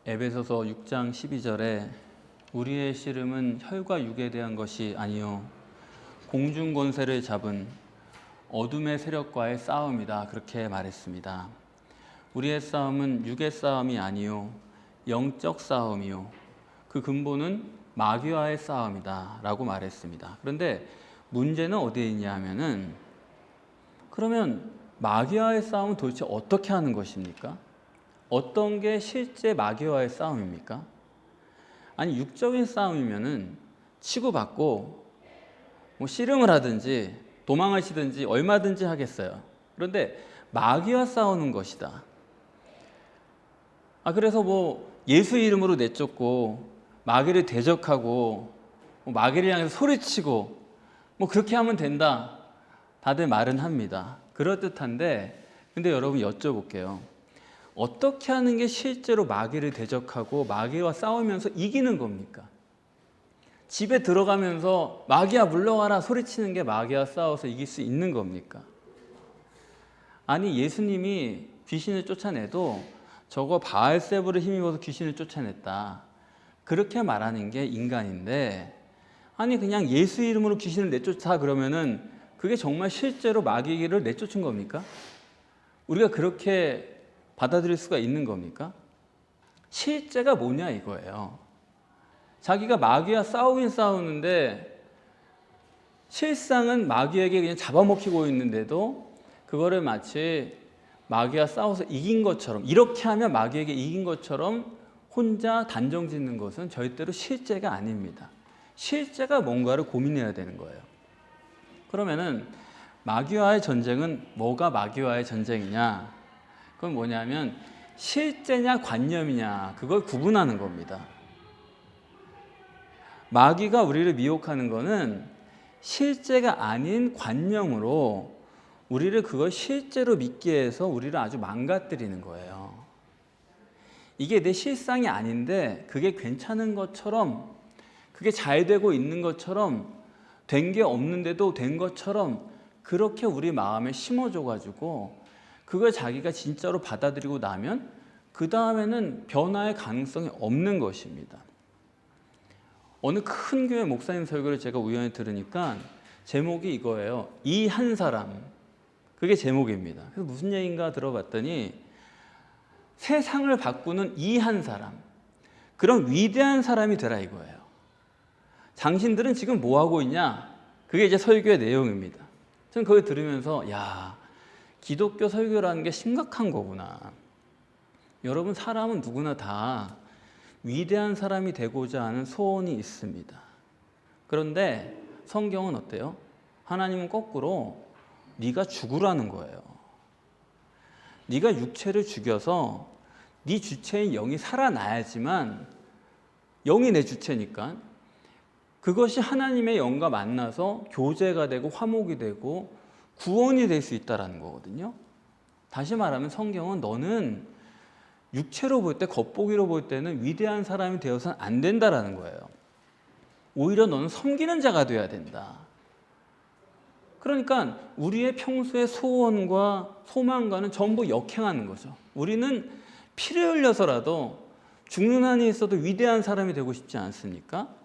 에베소서 6장 12절에 우리의 씨름은 혈과 육에 대한 것이 아니요 공중 권세를 잡은 어둠의 세력과의 싸움이다, 그렇게 말했습니다. 우리의 싸움은 육의 싸움이 아니요 영적 싸움이요 그 근본은 마귀와의 싸움이다 라고 말했습니다. 그런데 문제는 어디에 있냐 하면은, 그러면 마귀와의 싸움은 도대체 어떻게 하는 것입니까? 어떤 게 실제 마귀와의 싸움입니까? 아니, 육적인 싸움이면은 치고받고 뭐 씨름을 하든지 도망을 치든지 얼마든지 하겠어요. 그런데 마귀와 싸우는 것이다. 그래서 뭐 예수 이름으로 내쫓고 마귀를 대적하고 마귀를 향해서 소리치고 뭐 그렇게 하면 된다, 다들 말은 합니다. 그럴듯한데, 근데 여러분 여쭤볼게요. 어떻게 하는 게 실제로 마귀를 대적하고 마귀와 싸우면서 이기는 겁니까? 집에 들어가면서 마귀야 물러와라 소리치는 게 마귀와 싸워서 이길 수 있는 겁니까? 아니, 예수님이 귀신을 쫓아내도 저거 바알세불을 힘입어서 귀신을 쫓아냈다, 그렇게 말하는 게 인간인데, 아니 그냥 예수 이름으로 귀신을 내쫓아 그러면은 그게 정말 실제로 마귀를 내쫓은 겁니까? 우리가 그렇게 받아들일 수가 있는 겁니까? 실제가 뭐냐 이거예요. 자기가 마귀와 싸우긴 싸우는데 실상은 마귀에게 그냥 잡아먹히고 있는데도 그거를 마치 마귀와 싸워서 이긴 것처럼, 이렇게 하면 마귀에게 이긴 것처럼 혼자 단정 짓는 것은 절대로 실제가 아닙니다. 실제가 뭔가를 고민해야 되는 거예요. 그러면은 마귀와의 전쟁은 뭐가 마귀와의 전쟁이냐? 그건 뭐냐면 실제냐 관념이냐, 그걸 구분하는 겁니다. 마귀가 우리를 미혹하는 거는 실제가 아닌 관념으로 우리를 그걸 실제로 믿게 해서 우리를 아주 망가뜨리는 거예요. 이게 내 실상이 아닌데 그게 괜찮은 것처럼, 그게 잘 되고 있는 것처럼, 된 게 없는데도 된 것처럼 그렇게 우리 마음에 심어줘가지고 그걸 자기가 진짜로 받아들이고 나면 그 다음에는 변화의 가능성이 없는 것입니다. 어느 큰 교회 목사님 설교를 제가 우연히 들으니까 제목이 이거예요. 이 한 사람, 그게 제목입니다. 그래서 무슨 얘기인가 들어봤더니 세상을 바꾸는 이 한 사람, 그런 위대한 사람이 되라 이거예요. 당신들은 지금 뭐 하고 있냐? 그게 이제 설교의 내용입니다. 저는 그걸 들으면서 야, 기독교 설교라는 게 심각한 거구나. 여러분, 사람은 누구나 다 위대한 사람이 되고자 하는 소원이 있습니다. 그런데 성경은 어때요? 하나님은 거꾸로 네가 죽으라는 거예요. 네가 육체를 죽여서 네 주체인 영이 살아나야지만, 영이 내 주체니까 그것이 하나님의 영과 만나서 교제가 되고 화목이 되고 구원이 될 수 있다는 거거든요. 다시 말하면 성경은 너는 육체로 볼 때, 겉보기로 볼 때는 위대한 사람이 되어서는 안 된다라는 거예요. 오히려 너는 섬기는 자가 되어야 된다. 그러니까 우리의 평소의 소원과 소망과는 전부 역행하는 거죠. 우리는 피를 흘려서라도 죽는 한이 있어도 위대한 사람이 되고 싶지 않습니까?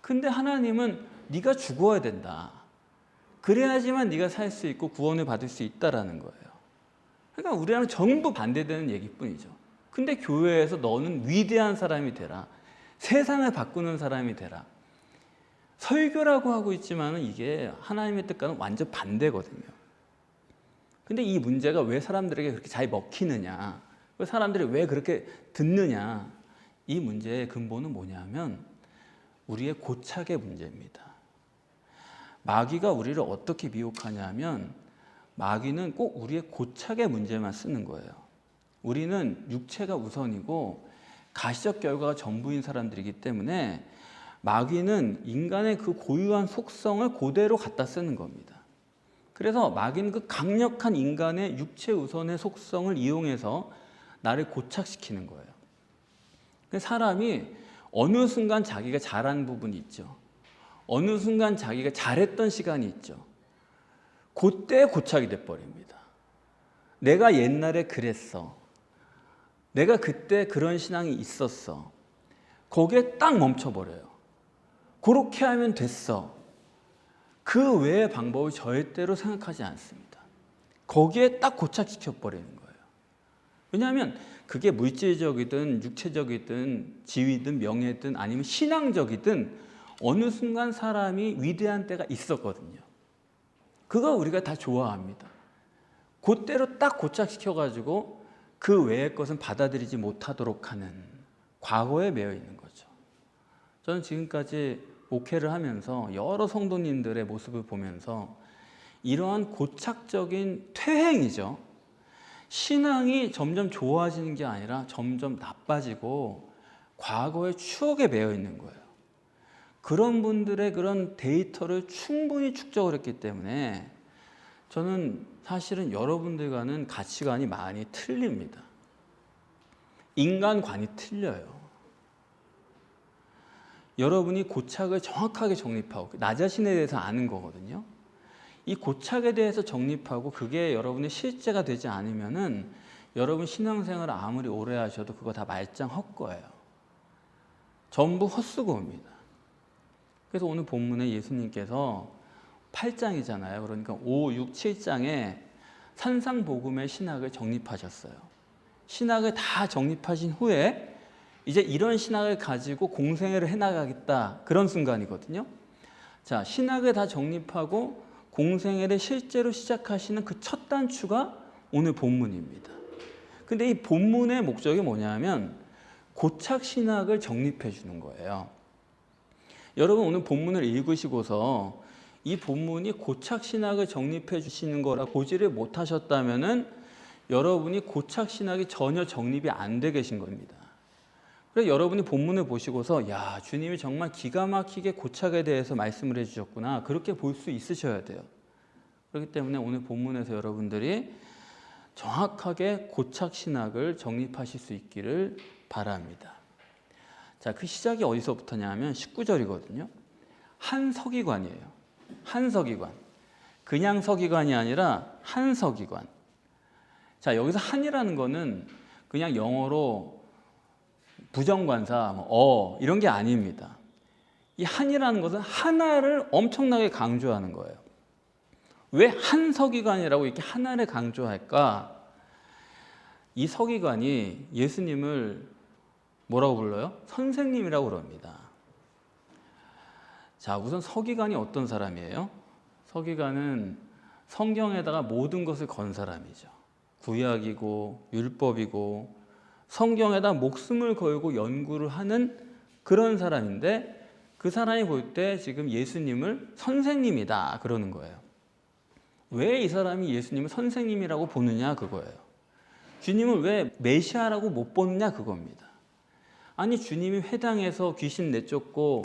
근데 하나님은 네가 죽어야 된다. 그래야지만 네가 살 수 있고 구원을 받을 수 있다라는 거예요. 그러니까 우리랑 전부 반대되는 얘기뿐이죠. 근데 교회에서 너는 위대한 사람이 되라, 세상을 바꾸는 사람이 되라, 설교라고 하고 있지만 이게 하나님의 뜻과는 완전 반대거든요. 근데 이 문제가 왜 사람들에게 그렇게 잘 먹히느냐, 왜 사람들이 왜 그렇게 듣느냐, 이 문제의 근본은 뭐냐면 우리의 고착의 문제입니다. 마귀가 우리를 어떻게 미혹하냐 하면, 마귀는 꼭 우리의 고착의 문제만 쓰는 거예요. 우리는 육체가 우선이고 가시적 결과가 전부인 사람들이기 때문에 마귀는 인간의 그 고유한 속성을 그대로 갖다 쓰는 겁니다. 그래서 마귀는 그 강력한 인간의 육체 우선의 속성을 이용해서 나를 고착시키는 거예요. 사람이 어느 순간 자기가 잘한 부분이 있죠. 어느 순간 자기가 잘했던 시간이 있죠. 그때 고착이 돼버립니다. 내가 옛날에 그랬어. 내가 그때 그런 신앙이 있었어. 거기에 딱 멈춰버려요. 그렇게 하면 됐어. 그 외의 방법을 절대로 생각하지 않습니다. 거기에 딱 고착시켜버리는 거예요. 왜냐하면 그게 물질적이든 육체적이든 지위든 명예든 아니면 신앙적이든 어느 순간 사람이 위대한 때가 있었거든요. 그거 우리가 다 좋아합니다. 그때로 딱 고착시켜가지고 그 외의 것은 받아들이지 못하도록 하는 과거에 매여 있는 거죠. 저는 지금까지 목회를 하면서 여러 성도님들의 모습을 보면서 이러한 고착적인 퇴행이죠. 신앙이 점점 좋아지는 게 아니라 점점 나빠지고 과거의 추억에 매여 있는 거예요. 그런 분들의 그런 데이터를 충분히 축적을 했기 때문에 저는 사실은 여러분들과는 가치관이 많이 틀립니다. 인간관이 틀려요. 여러분이 고착을 정확하게 정립하고 나 자신에 대해서 아는 거거든요. 이 고착에 대해서 정립하고 그게 여러분의 실제가 되지 않으면은 여러분 신앙생활을 아무리 오래 하셔도 그거 다 말짱 헛거예요. 전부 헛수고입니다. 그래서 오늘 본문에 예수님께서 8장이잖아요. 그러니까 5, 6, 7장에 산상복음의 신학을 정립하셨어요. 신학을 다 정립하신 후에 이제 이런 신학을 가지고 공생애를 해나가겠다. 그런 순간이거든요. 자, 신학을 다 정립하고 공생애를 실제로 시작하시는 그 첫 단추가 오늘 본문입니다. 근데 이 본문의 목적이 뭐냐면 고착 신학을 정립해 주는 거예요. 여러분 오늘 본문을 읽으시고서 이 본문이 고착 신학을 정립해 주시는 거라 고지를 못 하셨다면은 여러분이 고착 신학이 전혀 정립이 안 돼 계신 겁니다. 그래서 여러분이 본문을 보시고서 야, 주님이 정말 기가 막히게 고착에 대해서 말씀을 해주셨구나. 그렇게 볼 수 있으셔야 돼요. 그렇기 때문에 오늘 본문에서 여러분들이 정확하게 고착 신학을 정립하실 수 있기를 바랍니다. 자, 그 시작이 어디서부터냐 하면 19절이거든요. 한 서기관이에요. 한 서기관. 그냥 서기관이 아니라 한 서기관. 자, 여기서 한이라는 거는 그냥 영어로 부정관사, 이런 게 아닙니다. 이 한이라는 것은 하나를 엄청나게 강조하는 거예요. 왜 한 서기관이라고 이렇게 하나를 강조할까? 이 서기관이 예수님을 뭐라고 불러요? 선생님이라고 그럽니다. 자, 우선 서기관이 어떤 사람이에요? 서기관은 성경에다가 모든 것을 건 사람이죠. 구약이고 율법이고 성경에다 목숨을 걸고 연구를 하는 그런 사람인데 그 사람이 볼 때 지금 예수님을 선생님이다 그러는 거예요. 왜 이 사람이 예수님을 선생님이라고 보느냐 그거예요. 주님을 왜 메시아라고 못 보느냐 그겁니다. 아니 주님이 회당에서 귀신 내쫓고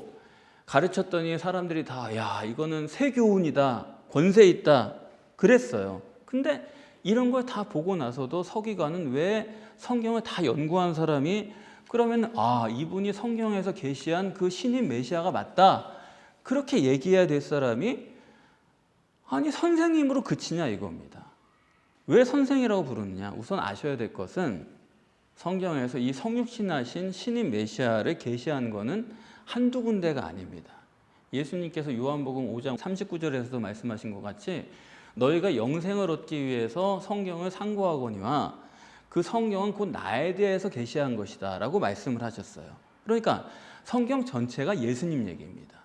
가르쳤더니 사람들이 다 야 이거는 세교훈이다 권세 있다 그랬어요. 근데 이런 걸 다 보고 나서도 서기관은 왜 성경을 다 연구한 사람이 그러면 아 이분이 성경에서 계시한 그 신인 메시아가 맞다 그렇게 얘기해야 될 사람이 아니 선생님으로 그치냐 이겁니다. 왜 선생이라고 부르느냐? 우선 아셔야 될 것은 성경에서 이 성육신하신 신인 메시아를 계시한 거는 한두 군데가 아닙니다. 예수님께서 요한복음 5장 39절에서도 말씀하신 것 같이 너희가 영생을 얻기 위해서 성경을 상고하거니와 그 성경은 곧 나에 대해서 계시한 것이다 라고 말씀을 하셨어요. 그러니까 성경 전체가 예수님 얘기입니다.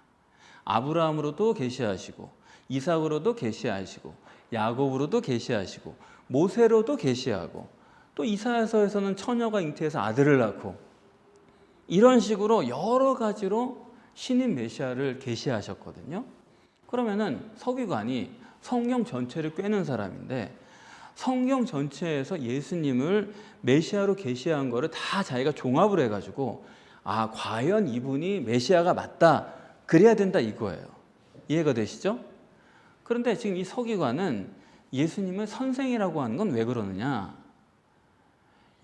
아브라함으로도 계시하시고 이삭으로도 계시하시고 야곱으로도 계시하시고 모세로도 계시하고 또 이사야서에서는 처녀가 잉태해서 아들을 낳고 이런 식으로 여러 가지로 신인 메시아를 계시하셨거든요. 그러면은 서기관이 성경 전체를 꿰는 사람인데 성경 전체에서 예수님을 메시아로 계시한 거를 다 자기가 종합을 해가지고 아 과연 이분이 메시아가 맞다 그래야 된다 이거예요. 이해가 되시죠? 그런데 지금 이 서기관은 예수님을 선생이라고 하는 건 왜 그러느냐?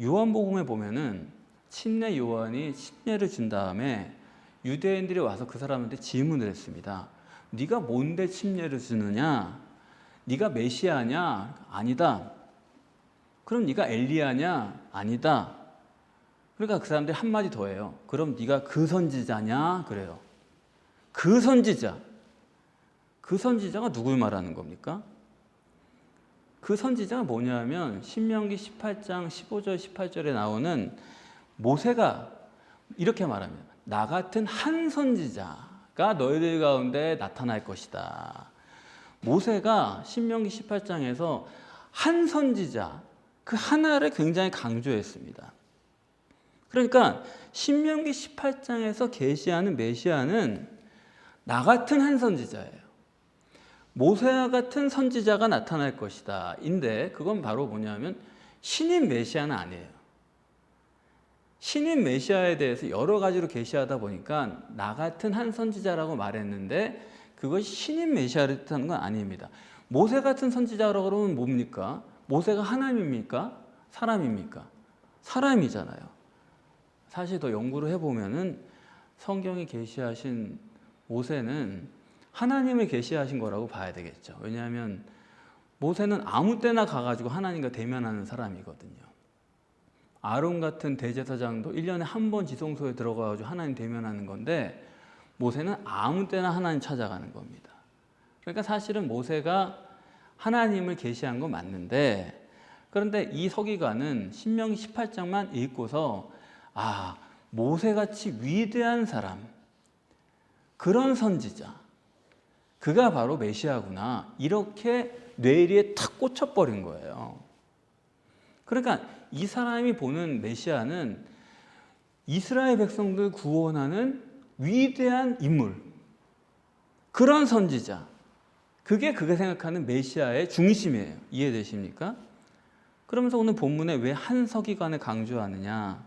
요한복음에 보면은 침례 요한이 침례를 준 다음에 유대인들이 와서 그 사람한테 질문을 했습니다. 네가 뭔데 침례를 주느냐? 네가 메시아냐? 아니다. 그럼 네가 엘리야냐? 아니다. 그러니까 그 사람들이 한마디 더 해요. 그럼 네가 그 선지자냐? 그래요. 그 선지자. 그 선지자가 누굴 말하는 겁니까? 그 선지자가 뭐냐면 신명기 18장 15절 18절에 나오는 모세가 이렇게 말합니다. 나 같은 한 선지자가 너희들 가운데 나타날 것이다. 모세가 신명기 18장에서 한 선지자, 그 하나를 굉장히 강조했습니다. 그러니까 신명기 18장에서 계시하는 메시아는 나 같은 한 선지자예요. 모세와 같은 선지자가 나타날 것이다. 인데 그건 바로 뭐냐면 신인 메시아는 아니에요. 신인 메시아에 대해서 여러 가지로 계시하다 보니까 나 같은 한 선지자라고 말했는데 그것이 신인 메시아를 뜻하는 건 아닙니다. 모세 같은 선지자라고 그러면 뭡니까? 모세가 하나님입니까? 사람입니까? 사람이잖아요. 사실 더 연구를 해보면은 성경이 계시하신 모세는 하나님을 계시하신 거라고 봐야 되겠죠. 왜냐하면 모세는 아무 때나 가가지고 하나님과 대면하는 사람이거든요. 아론 같은 대제사장도 1년에 한 번 지성소에 들어가가지고 하나님 대면하는 건데 모세는 아무 때나 하나님 찾아가는 겁니다. 그러니까 사실은 모세가 하나님을 계시한 건 맞는데 그런데 이 서기관은 신명기 18장만 읽고서 모세같이 위대한 사람, 그런 선지자, 그가 바로 메시아구나 이렇게 뇌리에 탁 꽂혀버린 거예요. 그러니까 이 사람이 보는 메시아는 이스라엘 백성들 구원하는 위대한 인물, 그런 선지자, 그게 그가 생각하는 메시아의 중심이에요. 이해되십니까? 그러면서 오늘 본문에 왜 한 서기관을 강조하느냐?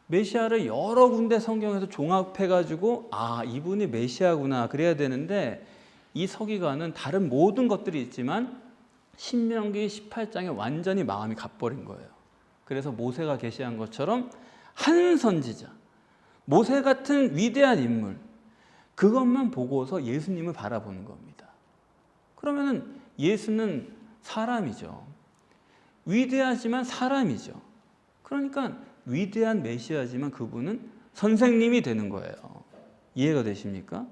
메시아를 여러 군데 성경에서 종합해가지고 이분이 메시아구나 그래야 되는데 이 서기관은 다른 모든 것들이 있지만 신명기 18장에 완전히 마음이 가버린 거예요. 그래서 모세가 계시한 것처럼 한 선지자, 모세 같은 위대한 인물, 그것만 보고서 예수님을 바라보는 겁니다. 그러면은 예수는 사람이죠. 위대하지만 사람이죠. 그러니까 위대한 메시아지만 그분은 선생님이 되는 거예요. 이해가 되십니까?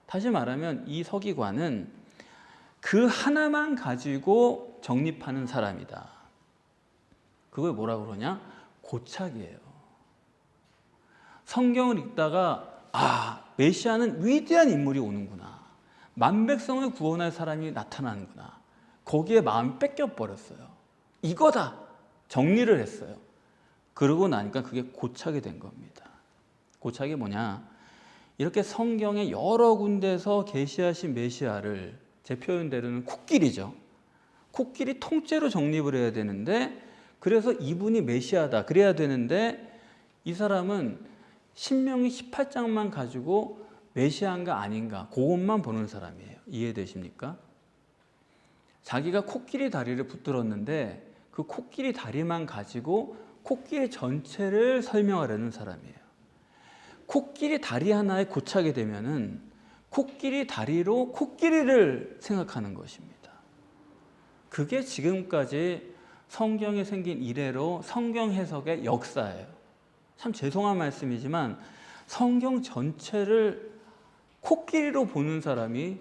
다시 말하면 이 서기관은 그 하나만 가지고 정립하는 사람이다. 그걸 뭐라고 그러냐? 고착이에요. 성경을 읽다가 메시아는 위대한 인물이 오는구나. 만백성을 구원할 사람이 나타나는구나. 거기에 마음이 뺏겨버렸어요. 이거다. 정리를 했어요. 그러고 나니까 그게 고착이 된 겁니다. 고착이 뭐냐? 이렇게 성경에 여러 군데서 계시하신 메시아를 제 표현대로는 코끼리죠. 코끼리 통째로 정립을 해야 되는데 그래서 이분이 메시아다 그래야 되는데 이 사람은 신명기 18장만 가지고 메시아인가 아닌가 그것만 보는 사람이에요. 이해되십니까? 자기가 코끼리 다리를 붙들었는데 그 코끼리 다리만 가지고 코끼리 전체를 설명하려는 사람이에요. 코끼리 다리 하나에 고착이 되면은 코끼리 다리로 코끼리를 생각하는 것입니다. 그게 지금까지 성경에 생긴 이래로 성경 해석의 역사예요. 참 죄송한 말씀이지만 성경 전체를 코끼리로 보는 사람이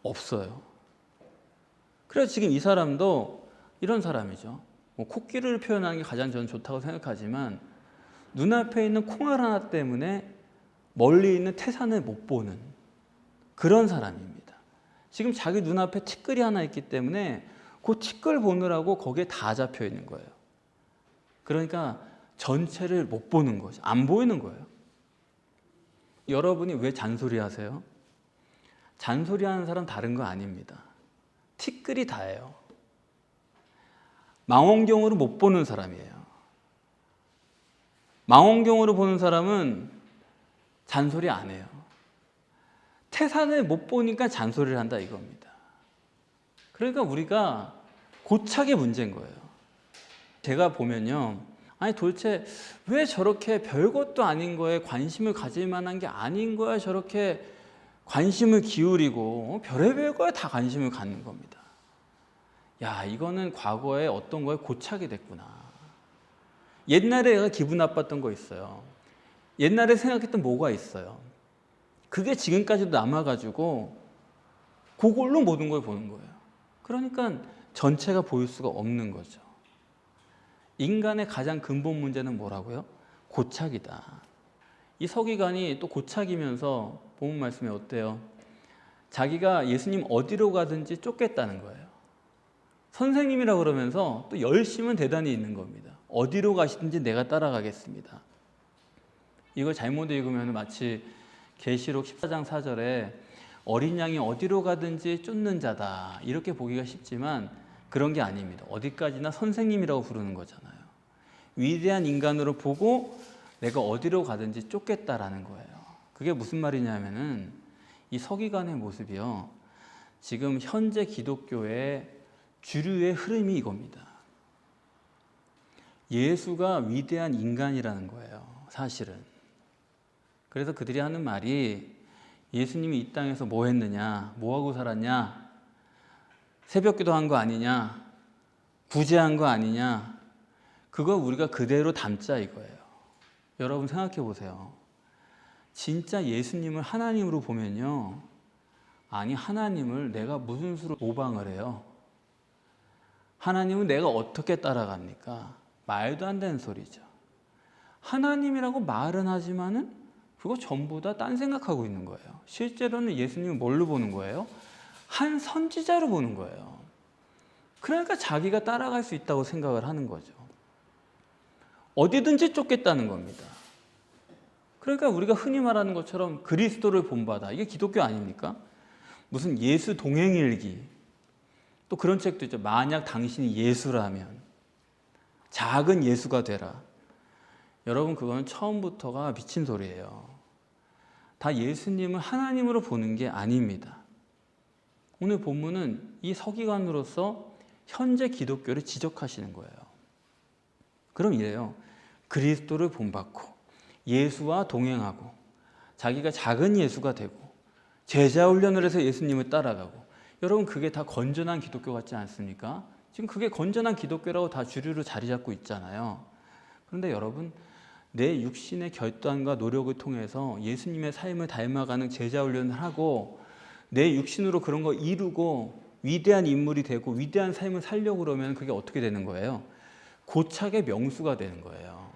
없어요. 그래서 지금 이 사람도 이런 사람이죠. 코끼리를 표현하는 게 가장 저는 좋다고 생각하지만 눈앞에 있는 콩알 하나 때문에 멀리 있는 태산을 못 보는 그런 사람입니다. 지금 자기 눈앞에 티끌이 하나 있기 때문에 그 티끌 보느라고 거기에 다 잡혀 있는 거예요. 그러니까 전체를 못 보는 거죠. 안 보이는 거예요. 여러분이 왜 잔소리 하세요? 잔소리하는 사람 다른 거 아닙니다. 티끌이 다예요. 망원경으로 못 보는 사람이에요. 망원경으로 보는 사람은 잔소리 안 해요. 태산을 못 보니까 잔소리를 한다 이겁니다. 그러니까 우리가 고착의 문제인 거예요. 제가 보면요. 도대체 왜 저렇게 별것도 아닌 거에 관심을 가질 만한 게 아닌 거에 저렇게 관심을 기울이고 별의별 거에 다 관심을 갖는 겁니다. 이거는 과거에 어떤 거에 고착이 됐구나. 옛날에 얘가 기분 나빴던 거 있어요. 옛날에 생각했던 뭐가 있어요. 그게 지금까지도 남아가지고 그걸로 모든 걸 보는 거예요. 그러니까 전체가 보일 수가 없는 거죠. 인간의 가장 근본 문제는 뭐라고요? 고착이다. 이 서기관이 또 고착이면서 본문 말씀에 어때요? 자기가 예수님 어디로 가든지 쫓겠다는 거예요. 선생님이라 그러면서 또 열심은 대단히 있는 겁니다. 어디로 가시든지 내가 따라가겠습니다. 이걸 잘못 읽으면 마치 계시록 14장 4절에 어린 양이 어디로 가든지 쫓는 자다 이렇게 보기가 쉽지만 그런 게 아닙니다. 어디까지나 선생님이라고 부르는 거잖아요. 위대한 인간으로 보고 내가 어디로 가든지 쫓겠다라는 거예요. 그게 무슨 말이냐면은 이 서기관의 모습이요. 지금 현재 기독교의 주류의 흐름이 이겁니다. 예수가 위대한 인간이라는 거예요. 사실은. 그래서 그들이 하는 말이 예수님이 이 땅에서 뭐 했느냐? 뭐 하고 살았냐? 새벽 기도한 거 아니냐? 구제한 거 아니냐? 그거 우리가 그대로 담자 이거예요. 여러분 생각해 보세요. 진짜 예수님을 하나님으로 보면요. 아니 하나님을 내가 무슨 수로 모방을 해요? 하나님은 내가 어떻게 따라갑니까? 말도 안 되는 소리죠. 하나님이라고 말은 하지만은 그거 전부 다 딴 생각하고 있는 거예요. 실제로는 예수님을 뭘로 보는 거예요? 한 선지자로 보는 거예요. 그러니까 자기가 따라갈 수 있다고 생각을 하는 거죠. 어디든지 쫓겠다는 겁니다. 그러니까 우리가 흔히 말하는 것처럼 그리스도를 본받아. 이게 기독교 아닙니까? 무슨 예수 동행일기. 또 그런 책도 있죠. 만약 당신이 예수라면 작은 예수가 되라. 여러분 그거는 처음부터가 미친 소리예요. 다 예수님을 하나님으로 보는 게 아닙니다. 오늘 본문은 이 서기관으로서 현재 기독교를 지적하시는 거예요. 그럼 이래요. 그리스도를 본받고 예수와 동행하고 자기가 작은 예수가 되고 제자 훈련을 해서 예수님을 따라가고 여러분 그게 다 건전한 기독교 같지 않습니까? 지금 그게 건전한 기독교라고 다 주류로 자리 잡고 있잖아요. 그런데 여러분 내 육신의 결단과 노력을 통해서 예수님의 삶을 닮아가는 제자 훈련을 하고 내 육신으로 그런 거 이루고 위대한 인물이 되고 위대한 삶을 살려고 그러면 그게 어떻게 되는 거예요? 고착의 명수가 되는 거예요.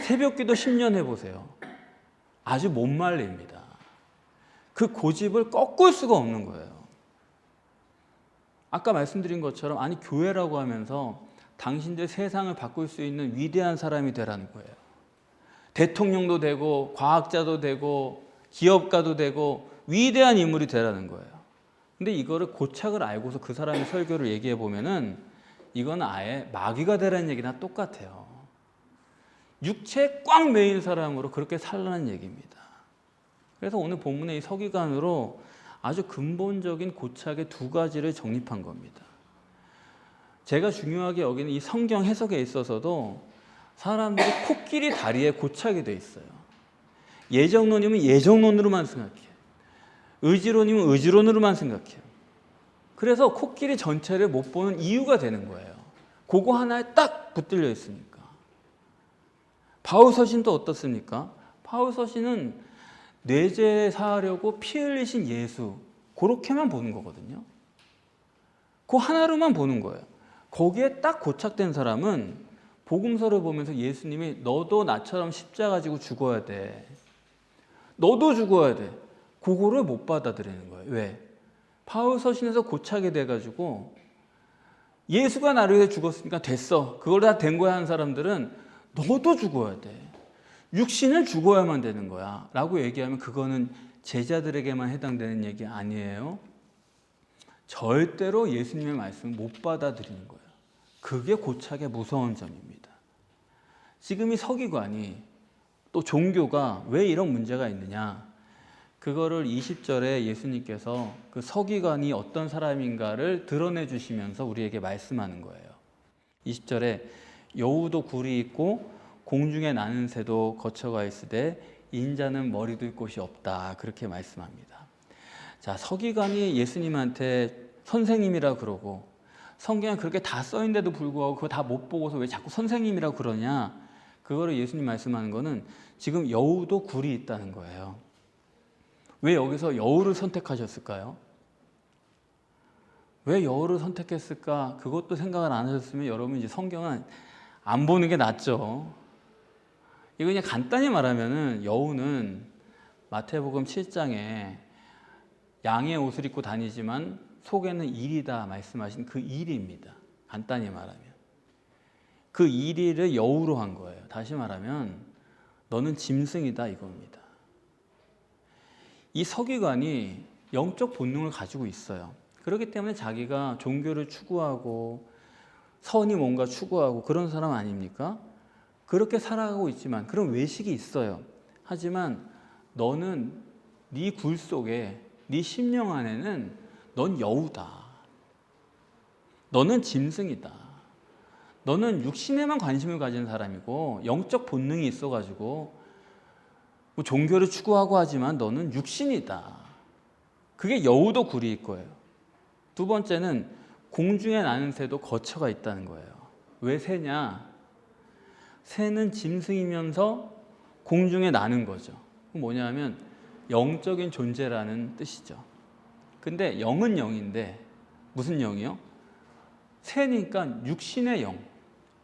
새벽기도 10년 해보세요. 아주 못 말립니다. 그 고집을 꺾을 수가 없는 거예요. 아까 말씀드린 것처럼 아니 교회라고 하면서 당신들 세상을 바꿀 수 있는 위대한 사람이 되라는 거예요. 대통령도 되고 과학자도 되고 기업가도 되고 위대한 인물이 되라는 거예요. 근데 이거를 고착을 알고서 그 사람의 설교를 얘기해 보면은 이건 아예 마귀가 되라는 얘기나 똑같아요. 육체에 꽉 매인 사람으로 그렇게 살라는 얘기입니다. 그래서 오늘 본문의 이 서기관으로 아주 근본적인 고착의 두 가지를 정립한 겁니다. 제가 중요하게 여기는 이 성경 해석에 있어서도 사람들이 코끼리 다리에 고착이 돼 있어요. 예정론이면 예정론으로만 생각해요. 의지론이면 의지론으로만 생각해요. 그래서 코끼리 전체를 못 보는 이유가 되는 거예요. 그거 하나에 딱 붙들려 있으니까. 바울 서신도 어떻습니까? 바울 서신은 뇌제 사하려고 피 흘리신 예수 그렇게만 보는 거거든요. 그 하나로만 보는 거예요. 거기에 딱 고착된 사람은 복음서를 보면서 예수님이 너도 나처럼 십자가 지고 죽어야 돼. 너도 죽어야 돼. 그거를 못 받아들이는 거예요. 왜? 바울 서신에서 고착이 돼가지고 예수가 나를 위해 죽었으니까 됐어. 그걸 다 된 거야 한 사람들은 너도 죽어야 돼. 육신을 죽어야만 되는 거야. 라고 얘기하면 그거는 제자들에게만 해당되는 얘기 아니에요. 절대로 예수님의 말씀을 못 받아들이는 거예요. 그게 고착의 무서운 점입니다. 지금 이 서기관이 또 종교가 왜 이런 문제가 있느냐. 그거를 20절에 예수님께서 그 서기관이 어떤 사람인가를 드러내 주시면서 우리에게 말씀하는 거예요. 20절에 여우도 굴이 있고 공중에 나는 새도 거처가 있으되 인자는 머리 둘 곳이 없다. 그렇게 말씀합니다. 자, 서기관이 예수님한테 선생님이라 그러고 성경에 그렇게 다 써있는데도 불구하고 그거 다 못 보고서 왜 자꾸 선생님이라고 그러냐? 그거를 예수님 말씀하는 거는 지금 여우도 굴이 있다는 거예요. 왜 여기서 여우를 선택하셨을까요? 왜 여우를 선택했을까? 그것도 생각을 안 하셨으면 여러분 이제 성경은 안 보는 게 낫죠. 이거 그냥 간단히 말하면은 여우는 마태복음 7장에 양의 옷을 입고 다니지만 속에는 일이다 말씀하신 그 일입니다. 간단히 말하면. 그 일을 여우로 한 거예요. 다시 말하면 너는 짐승이다 이겁니다. 이 서기관이 영적 본능을 가지고 있어요. 그렇기 때문에 자기가 종교를 추구하고 선이 뭔가 추구하고 그런 사람 아닙니까? 그렇게 살아가고 있지만 그런 외식이 있어요. 하지만 너는 네 굴 속에 네 심령 안에는 넌 여우다. 너는 짐승이다. 너는 육신에만 관심을 가진 사람이고 영적 본능이 있어가지고 뭐 종교를 추구하고 하지만 너는 육신이다. 그게 여우도 굴일 거예요. 두 번째는 공중에 나는 새도 거처가 있다는 거예요. 왜 새냐? 새는 짐승이면서 공중에 나는 거죠. 뭐냐면 영적인 존재라는 뜻이죠. 근데 영은 영인데 무슨 영이요? 새니까 육신의 영,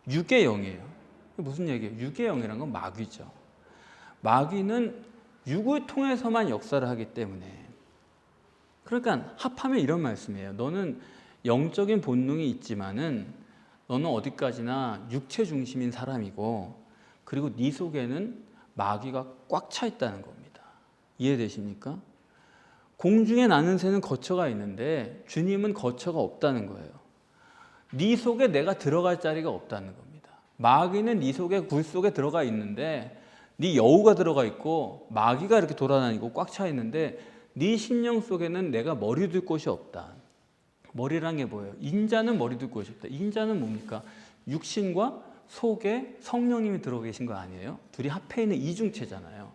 육의 영이에요. 무슨 얘기예요? 육의 영이란 건 마귀죠. 마귀는 육을 통해서만 역사를 하기 때문에 그러니까 합하면 이런 말씀이에요. 너는 영적인 본능이 있지만은 너는 어디까지나 육체 중심인 사람이고 그리고 네 속에는 마귀가 꽉 차 있다는 겁니다. 이해되십니까? 공중에 나는 새는 거처가 있는데 주님은 거처가 없다는 거예요. 네 속에 내가 들어갈 자리가 없다는 겁니다. 마귀는 네 속에 굴 속에 들어가 있는데 네 여우가 들어가 있고 마귀가 이렇게 돌아다니고 꽉 차 있는데 네 심령 속에는 내가 머리 둘 곳이 없다. 머리란 게 뭐예요? 인자는 머리 둘 곳이 없다. 인자는 뭡니까? 육신과 속에 성령님이 들어가 계신 거 아니에요? 둘이 합해 있는 이중체잖아요.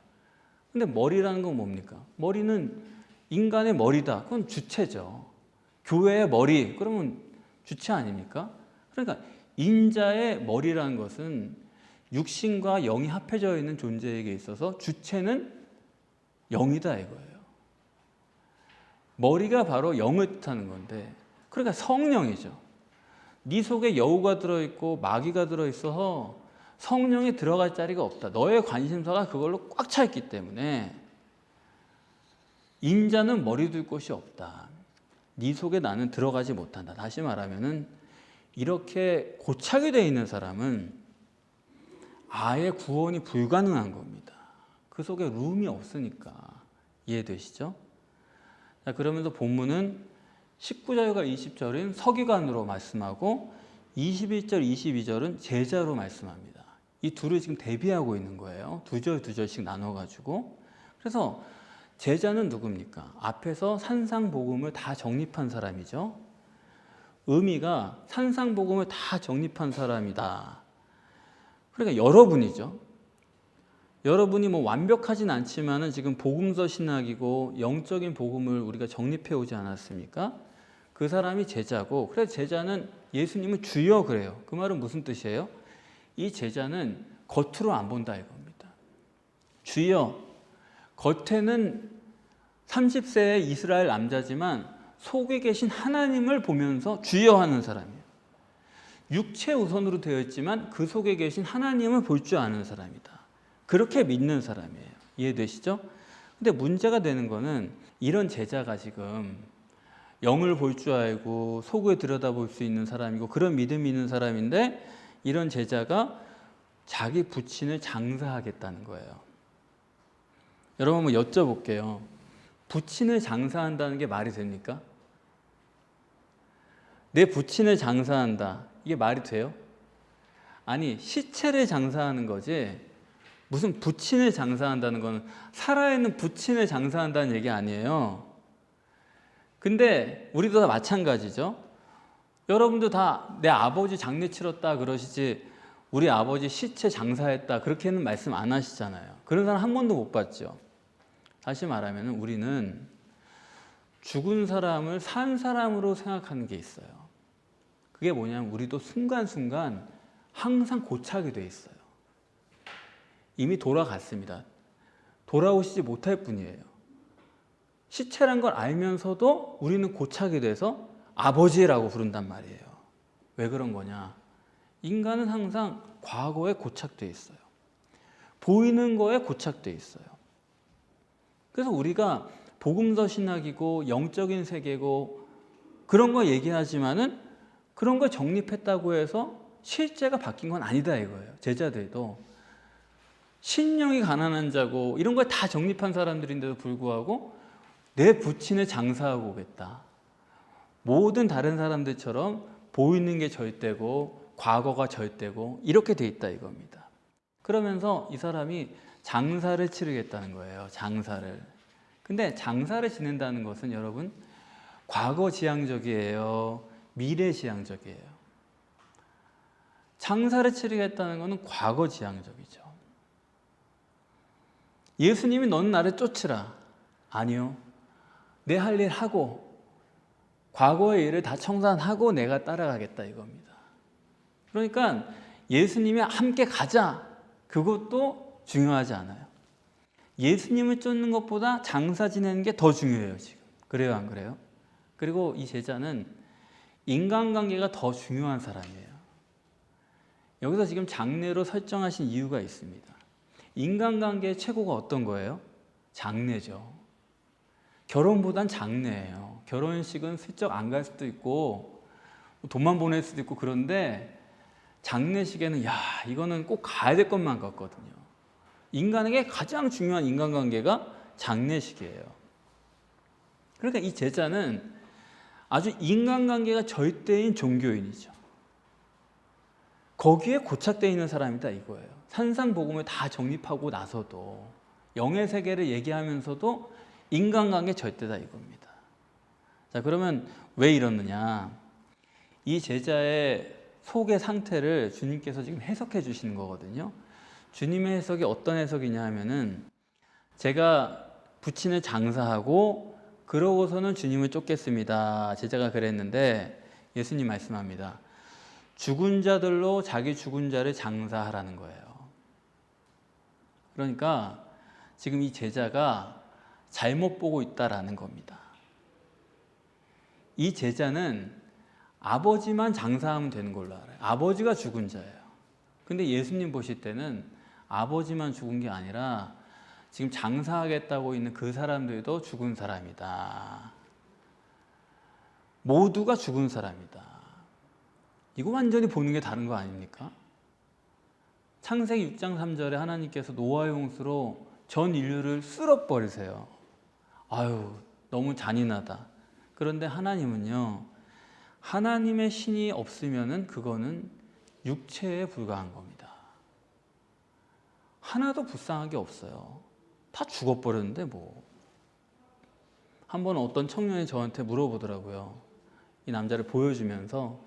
근데 머리라는 건 뭡니까? 머리는 인간의 머리다. 그건 주체죠. 교회의 머리. 그러면 주체 아닙니까? 그러니까 인자의 머리라는 것은 육신과 영이 합해져 있는 존재에게 있어서 주체는 영이다 이거예요. 머리가 바로 영을 뜻하는 건데 그러니까 성령이죠. 네 속에 여우가 들어있고 마귀가 들어있어서 성령이 들어갈 자리가 없다. 너의 관심사가 그걸로 꽉 차 있기 때문에 인자는 머리 둘 곳이 없다. 네 속에 나는 들어가지 못한다. 다시 말하면은 이렇게 고착이 되어 있는 사람은 아예 구원이 불가능한 겁니다. 그 속에 룸이 없으니까. 이해되시죠? 자, 그러면서 본문은 19절과 20절은 서기관으로 말씀하고 21절, 22절은 제자로 말씀합니다. 이 둘을 지금 대비하고 있는 거예요. 두 절, 두 절씩 나눠가지고. 그래서 제자는 누굽니까? 앞에서 산상복음을 다 정립한 사람이죠. 의미가 산상복음을 다 정립한 사람이다. 그러니까 여러분이죠. 여러분이 뭐 완벽하진 않지만은 지금 복음서 신학이고 영적인 복음을 우리가 정립해 오지 않았습니까? 그 사람이 제자고, 그래서 제자는 예수님은 주여 그래요. 그 말은 무슨 뜻이에요? 이 제자는 겉으로 안 본다 이겁니다. 주여, 겉에는 30세의 이스라엘 남자지만 속에 계신 하나님을 보면서 주여 하는 사람이에요. 육체 우선으로 되어 있지만 그 속에 계신 하나님을 볼 줄 아는 사람이다. 그렇게 믿는 사람이에요. 이해되시죠? 근데 문제가 되는 거는 이런 제자가 지금 영을 볼 줄 알고 속을 들여다볼 수 있는 사람이고 그런 믿음이 있는 사람인데 이런 제자가 자기 부친을 장사하겠다는 거예요. 여러분 한번 여쭤볼게요. 부친을 장사한다는 게 말이 됩니까? 내 부친을 장사한다. 이게 말이 돼요? 아니, 시체를 장사하는 거지 무슨 부친을 장사한다는 건 살아있는 부친을 장사한다는 얘기 아니에요. 근데 우리도 다 마찬가지죠. 여러분도 다 내 아버지 장례 치렀다 그러시지 우리 아버지 시체 장사했다 그렇게는 말씀 안 하시잖아요. 그런 사람 한 번도 못 봤죠. 다시 말하면 우리는 죽은 사람을 산 사람으로 생각하는 게 있어요. 그게 뭐냐면 우리도 순간순간 항상 고착이 돼 있어요. 이미 돌아갔습니다. 돌아오시지 못할 뿐이에요. 시체란 걸 알면서도 우리는 고착이 돼서 아버지라고 부른단 말이에요. 왜 그런 거냐? 인간은 항상 과거에 고착돼 있어요. 보이는 거에 고착돼 있어요. 그래서 우리가 복음서 신학이고 영적인 세계고 그런 거 얘기하지만은 그런 걸 정립했다고 해서 실제가 바뀐 건 아니다 이거예요. 제자들도 신령이 가난한 자고 이런 걸 다 정립한 사람들인데도 불구하고 내 부친을 장사하고 오겠다. 모든 다른 사람들처럼 보이는 게 절대고 과거가 절대고 이렇게 돼 있다 이겁니다. 그러면서 이 사람이 장사를 치르겠다는 거예요. 장사를. 근데 장사를 지낸다는 것은 여러분 과거 지향적이에요? 미래 지향적이에요? 장사를 치르겠다는 것은 과거 지향적이죠. 예수님이 너는 나를 쫓으라. 아니요. 내 할 일 하고 과거의 일을 다 청산하고 내가 따라가겠다 이겁니다. 그러니까 예수님이 함께 가자. 그것도 중요하지 않아요. 예수님을 쫓는 것보다 장사 지내는 게 더 중요해요 지금. 그래요 안 그래요? 그리고 이 제자는 인간관계가 더 중요한 사람이에요. 여기서 지금 장례로 설정하신 이유가 있습니다. 인간관계의 최고가 어떤 거예요? 장례죠. 결혼보단 장례예요. 결혼식은 슬쩍 안 갈 수도 있고 돈만 보낼 수도 있고 그런데 장례식에는 이거는 꼭 가야 될 것만 같거든요. 인간에게 가장 중요한 인간관계가 장례식이에요. 그러니까 이 제자는 아주 인간관계가 절대인 종교인이죠. 거기에 고착되어 있는 사람이다 이거예요. 산상복음을 다 정립하고 나서도 영의 세계를 얘기하면서도 인간관계 절대다 이겁니다. 자, 그러면 왜 이러느냐? 이 제자의 속의 상태를 주님께서 지금 해석해 주시는 거거든요. 주님의 해석이 어떤 해석이냐 하면은 제가 부친을 장사하고 그러고서는 주님을 쫓겠습니다. 제자가 그랬는데 예수님 말씀합니다. 죽은 자들로 자기 죽은 자를 장사하라는 거예요. 그러니까 지금 이 제자가 잘못 보고 있다라는 겁니다. 이 제자는 아버지만 장사하면 되는 걸로 알아요. 아버지가 죽은 자예요. 근데 예수님 보실 때는 아버지만 죽은 게 아니라 지금 장사하겠다고 있는 그 사람들도 죽은 사람이다. 모두가 죽은 사람이다. 이거 완전히 보는 게 다른 거 아닙니까? 창세기 6장 3절에 하나님께서 노아의 홍수로 전 인류를 쓸어버리세요. 아유, 너무 잔인하다. 그런데 하나님은요, 하나님의 신이 없으면은 그거는 육체에 불과한 겁니다. 하나도 불쌍한 게 없어요. 다 죽어버렸는데 뭐. 한 번 어떤 청년이 저한테 물어보더라고요. 이 남자를 보여주면서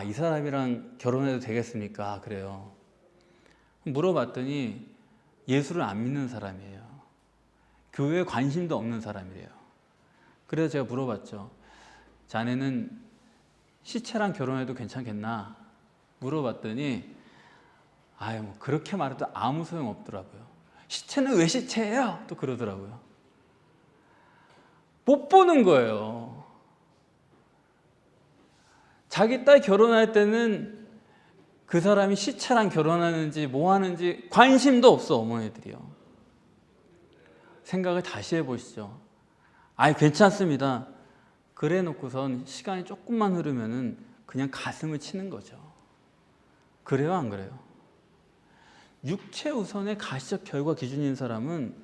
이 사람이랑 결혼해도 되겠습니까? 그래요. 물어봤더니 예수를 안 믿는 사람이에요. 교회에 관심도 없는 사람이래요. 그래서 제가 물어봤죠. 자네는 시체랑 결혼해도 괜찮겠나? 물어봤더니 뭐 그렇게 말해도 아무 소용 없더라고요. 시체는 왜 시체예요? 또 그러더라고요. 못 보는 거예요. 자기 딸 결혼할 때는 그 사람이 시체랑 결혼하는지 뭐 하는지 관심도 없어, 어머니들이요. 생각을 다시 해보시죠. 괜찮습니다. 그래 놓고선 시간이 조금만 흐르면은 그냥 가슴을 치는 거죠. 그래요, 안 그래요? 육체 우선의 가시적 결과 기준인 사람은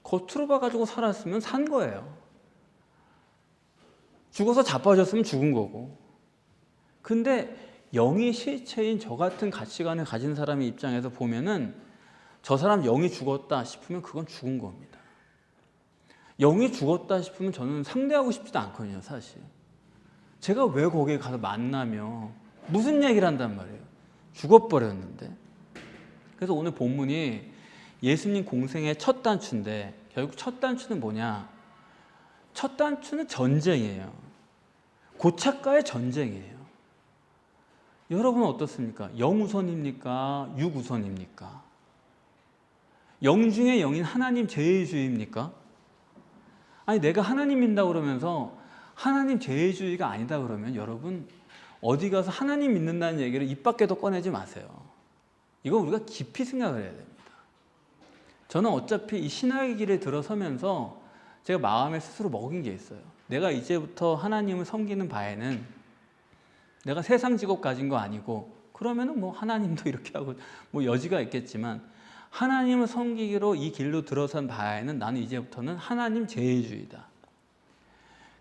겉으로 봐가지고 살았으면 산 거예요. 죽어서 자빠졌으면 죽은 거고. 근데 영이 실체인 저 같은 가치관을 가진 사람의 입장에서 보면은 저 사람 영이 죽었다 싶으면 그건 죽은 겁니다. 영이 죽었다 싶으면 저는 상대하고 싶지도 않거든요, 사실. 제가 왜 거기에 가서 만나며 무슨 얘기를 한단 말이에요. 죽어버렸는데. 그래서 오늘 본문이 예수님 공생의 첫 단추인데 결국 첫 단추는 뭐냐? 첫 단추는 전쟁이에요. 고착과의 전쟁이에요. 여러분은 어떻습니까? 영우선입니까? 육우선입니까? 영 중에 영인 하나님 제일주의입니까? 아니 내가 하나님 믿는다 그러면서 하나님 제일주의가 아니다 그러면 여러분 어디 가서 하나님 믿는다는 얘기를 입 밖에도 꺼내지 마세요. 이거 우리가 깊이 생각을 해야 됩니다. 저는 어차피 이 신학의 길에 들어서면서 제가 마음에 스스로 먹은 게 있어요. 내가 이제부터 하나님을 섬기는 바에는 내가 세상 직업 가진 거 아니고 그러면은 뭐 하나님도 이렇게 하고 뭐 여지가 있겠지만 하나님을 섬기기로 이 길로 들어선 바에는 나는 이제부터는 하나님 제일주의다.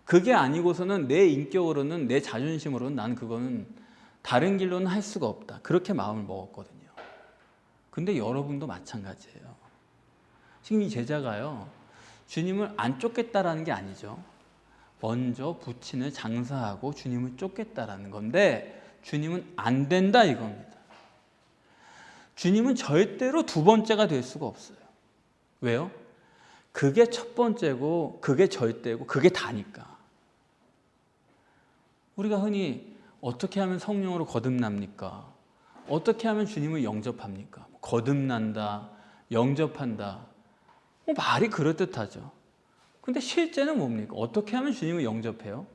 그게 아니고서는 내 인격으로는 내 자존심으로는 나는 그거는 다른 길로는 할 수가 없다. 그렇게 마음을 먹었거든요. 근데 여러분도 마찬가지예요. 지금 이 제자가요, 주님을 안 쫓겠다라는 게 아니죠. 먼저 부친을 장사하고 주님을 쫓겠다라는 건데 주님은 안 된다 이겁니다. 주님은 절대로 두 번째가 될 수가 없어요. 왜요? 그게 첫 번째고 그게 절대고 그게 다니까. 우리가 흔히 어떻게 하면 성령으로 거듭납니까? 어떻게 하면 주님을 영접합니까? 거듭난다, 영접한다. 말이 그럴듯하죠. 근데 실제는 뭡니까? 어떻게 하면 주님을 영접해요?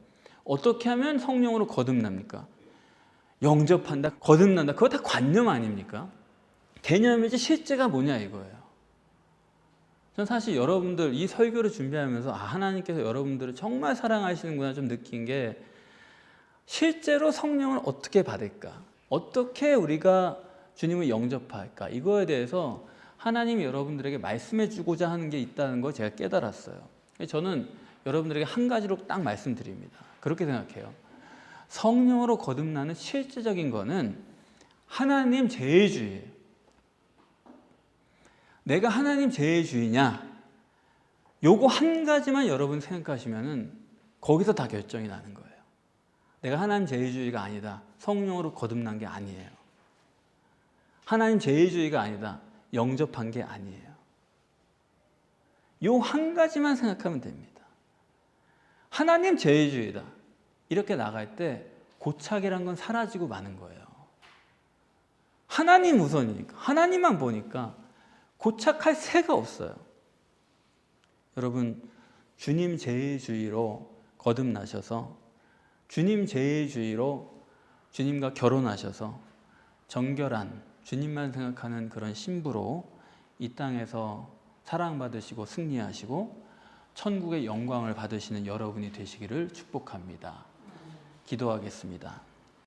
어떻게 하면 성령으로 거듭납니까? 영접한다, 거듭난다. 그거 다 관념 아닙니까? 개념이지 실제가 뭐냐 이거예요. 전 사실 여러분들 이 설교를 준비하면서 하나님께서 여러분들을 정말 사랑하시는구나 좀 느낀 게 실제로 성령을 어떻게 받을까? 어떻게 우리가 주님을 영접할까? 이거에 대해서 하나님이 여러분들에게 말씀해 주고자 하는 게 있다는 걸 제가 깨달았어요. 저는 여러분들에게 한 가지로 딱 말씀드립니다. 그렇게 생각해요. 성령으로 거듭나는 실제적인 거는 하나님 제일주의예요. 내가 하나님 제일주의냐? 요거 한 가지만 여러분 생각하시면은 거기서 다 결정이 나는 거예요. 내가 하나님 제일주의가 아니다. 성령으로 거듭난 게 아니에요. 하나님 제일주의가 아니다. 영접한 게 아니에요. 요 한 가지만 생각하면 됩니다. 하나님 제일주의다. 이렇게 나갈 때 고착이란 건 사라지고 마는 거예요. 하나님 우선이니까, 하나님만 보니까 고착할 새가 없어요. 여러분, 주님 제일주의로 거듭나셔서 주님 제일주의로 주님과 결혼하셔서 정결한 주님만 생각하는 그런 신부로 이 땅에서 사랑받으시고 승리하시고 천국의 영광을 받으시는 여러분이 되시기를 축복합니다. 기도하겠습니다.